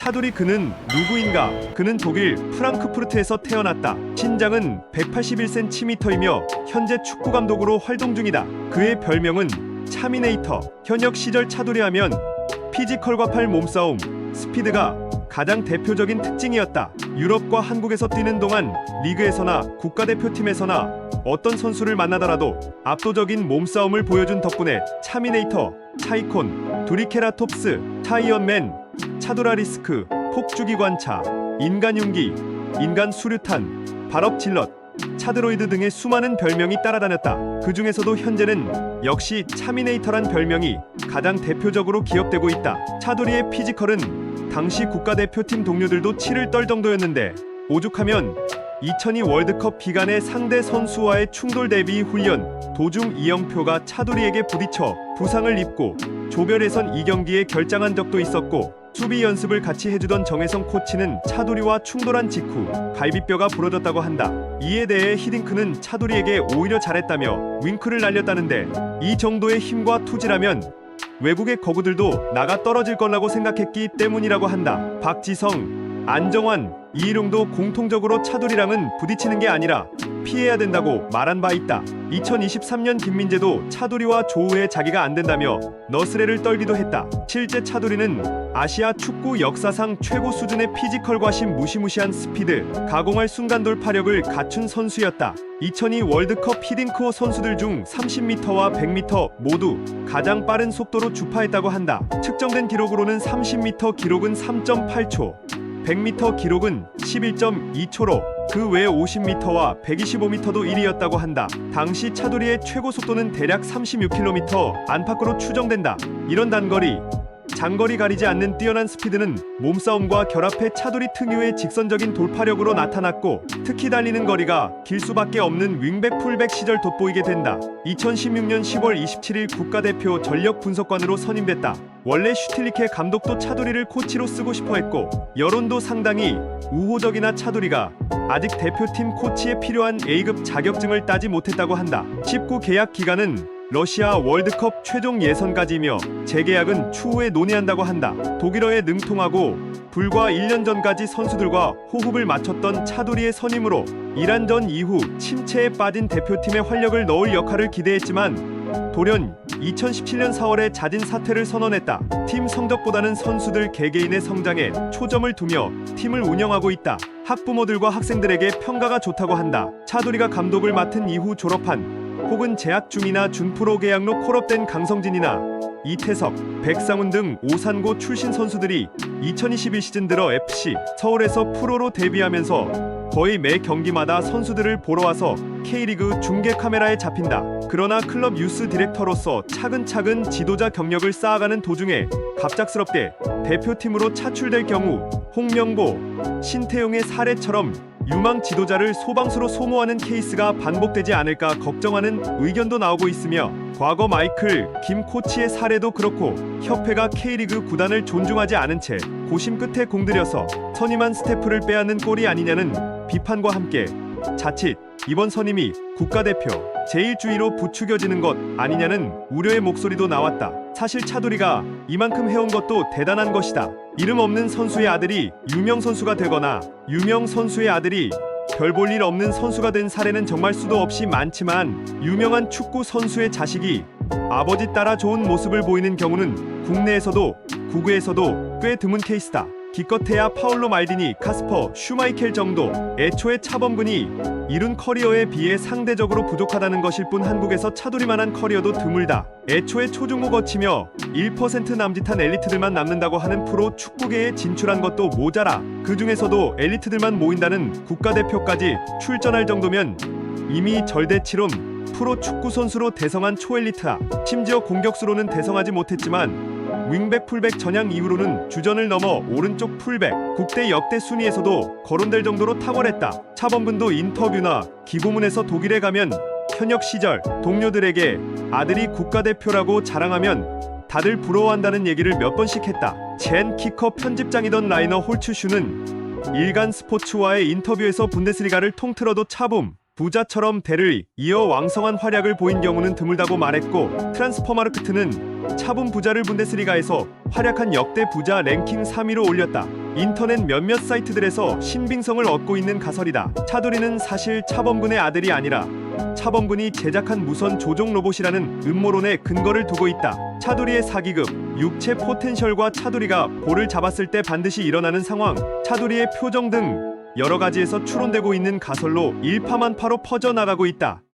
차두리 그는 누구인가? 그는 독일 프랑크푸르트에서 태어났다. 신장은 181cm이며 현재 축구 감독으로 활동 중이다. 그의 별명은 차미네이터. 현역 시절 차두리 하면 피지컬과 팔 몸싸움, 스피드가 가장 대표적인 특징이었다. 유럽과 한국에서 뛰는 동안 리그에서나 국가대표팀에서나 어떤 선수를 만나더라도 압도적인 몸싸움을 보여준 덕분에 차미네이터, 차이콘, 두리케라톱스, 타이언맨, 차도라리스크, 폭주기관차, 인간융기, 인간 수류탄, 발업질럿, 차드로이드 등의 수많은 별명이 따라다녔다. 그 중에서도 현재는 역시 차미네이터란 별명이 가장 대표적으로 기억되고 있다. 차두리의 피지컬은 당시 국가대표팀 동료들도 치를 떨 정도였는데 오죽하면 2002 월드컵 기간의 상대 선수와의 충돌 대비 훈련 도중 이영표가 차두리에게 부딪혀 부상을 입고 조별 예선 2경기에 결장한 적도 있었고, 수비 연습을 같이 해주던 정혜성 코치는 차두리와 충돌한 직후 갈비뼈가 부러졌다고 한다. 이에 대해 히딩크는 차두리에게 오히려 잘했다며 윙크를 날렸다는데, 이 정도의 힘과 투지라면 외국의 거구들도 나가 떨어질 거라고 생각했기 때문이라고 한다. 박지성, 안정환, 이일용도 공통적으로 차두리랑은 부딪히는 게 아니라 피해야 된다고 말한 바 있다. 2023년 김민재도 차두리와 조우에 자기가 안 된다며 너스레를 떨기도 했다. 실제 차두리는 아시아 축구 역사상 최고 수준의 피지컬과 무시무시한 스피드, 가공할 순간 돌파력을 갖춘 선수였다. 2002 월드컵 히딩크호 선수들 중 30m와 100m 모두 가장 빠른 속도로 주파했다고 한다. 측정된 기록으로는 30m 기록은 3.8초, 100m 기록은 11.2초로 그 외 50m와 125m도 1위였다고 한다. 당시 차두리의 최고 속도는 대략 36km 안팎으로 추정된다. 이런 단거리, 장거리 가리지 않는 뛰어난 스피드는 몸싸움과 결합해 차두리 특유의 직선적인 돌파력으로 나타났고, 특히 달리는 거리가 길 수밖에 없는 윙백 풀백 시절 돋보이게 된다. 2016년 10월 27일 국가대표 전력 분석관으로 선임됐다. 원래 슈틸리케 감독도 차두리를 코치로 쓰고 싶어 했고, 여론도 상당히 우호적이나 차두리가 아직 대표팀 코치에 필요한 A급 자격증을 따지 못했다고 한다. 19 계약 기간은 러시아 월드컵 최종 예선까지이며 재계약은 추후에 논의한다고 한다. 독일어에 능통하고 불과 1년 전까지 선수들과 호흡을 맞췄던 차두리의 선임으로 이란전 이후 침체에 빠진 대표팀에 활력을 넣을 역할을 기대했지만 돌연 2017년 4월에 자진 사퇴를 선언했다. 팀 성적보다는 선수들 개개인의 성장에 초점을 두며 팀을 운영하고 있다. 학부모들과 학생들에게 평가가 좋다고 한다. 차두리가 감독을 맡은 이후 졸업한 혹은 재학 중이나 준프로 계약로 콜업된 강성진이나 이태석, 백상훈 등 오산고 출신 선수들이 2021 시즌 들어 FC 서울에서 프로로 데뷔하면서 거의 매 경기마다 선수들을 보러 와서 K리그 중계 카메라에 잡힌다. 그러나 클럽 유스 디렉터로서 차근차근 지도자 경력을 쌓아가는 도중에 갑작스럽게 대표팀으로 차출될 경우 홍명보, 신태용의 사례처럼 유망 지도자를 소방수로 소모하는 케이스가 반복되지 않을까 걱정하는 의견도 나오고 있으며, 과거 마이클, 김 코치의 사례도 그렇고 협회가 K리그 구단을 존중하지 않은 채 고심 끝에 공들여서 선임한 스태프를 빼앗는 꼴이 아니냐는 비판과 함께 자칫 이번 선임이 국가대표 제1주의로 부추겨지는 것 아니냐는 우려의 목소리도 나왔다. 사실 차두리가 이만큼 해온 것도 대단한 것이다. 이름 없는 선수의 아들이 유명 선수가 되거나 유명 선수의 아들이 별 볼 일 없는 선수가 된 사례는 정말 수도 없이 많지만, 유명한 축구 선수의 자식이 아버지 따라 좋은 모습을 보이는 경우는 국내에서도 국외에서도 꽤 드문 케이스다. 기껏해야 파울로 말디니, 카스퍼, 슈마이켈 정도 애초에 차범근이 이룬 커리어에 비해 상대적으로 부족하다는 것일 뿐 한국에서 차두리만한 커리어도 드물다. 애초에 초중고 거치며 1% 남짓한 엘리트들만 남는다고 하는 프로 축구계에 진출한 것도 모자라 그 중에서도 엘리트들만 모인다는 국가대표까지 출전할 정도면 이미 절대치론 프로 축구 선수로 대성한 초엘리트다. 심지어 공격수로는 대성하지 못했지만 윙백 풀백 전향 이후로는 주전을 넘어 오른쪽 풀백, 국대 역대 순위에서도 거론될 정도로 탁월했다. 차범근도 인터뷰나 기고문에서 독일에 가면 현역 시절 동료들에게 아들이 국가대표라고 자랑하면 다들 부러워한다는 얘기를 몇 번씩 했다. 젠 키커 편집장이던 라이너 홀츠슈는 일간 스포츠와의 인터뷰에서 분데스리가를 통틀어도 차붐, 부자처럼 대를 이어 왕성한 활약을 보인 경우는 드물다고 말했고, 트란스퍼마르크트는 차붐 부자를 분데스리가에서 활약한 역대 부자 랭킹 3위로 올렸다. 인터넷 몇몇 사이트들에서 신빙성을 얻고 있는 가설이다. 차두리는 사실 차범근의 아들이 아니라 차범근이 제작한 무선 조종 로봇이라는 음모론에 근거를 두고 있다. 차두리의 사기급, 육체 포텐셜과 차두리가 볼을 잡았을 때 반드시 일어나는 상황, 차두리의 표정 등 여러 가지에서 추론되고 있는 가설로 일파만파로 퍼져나가고 있다.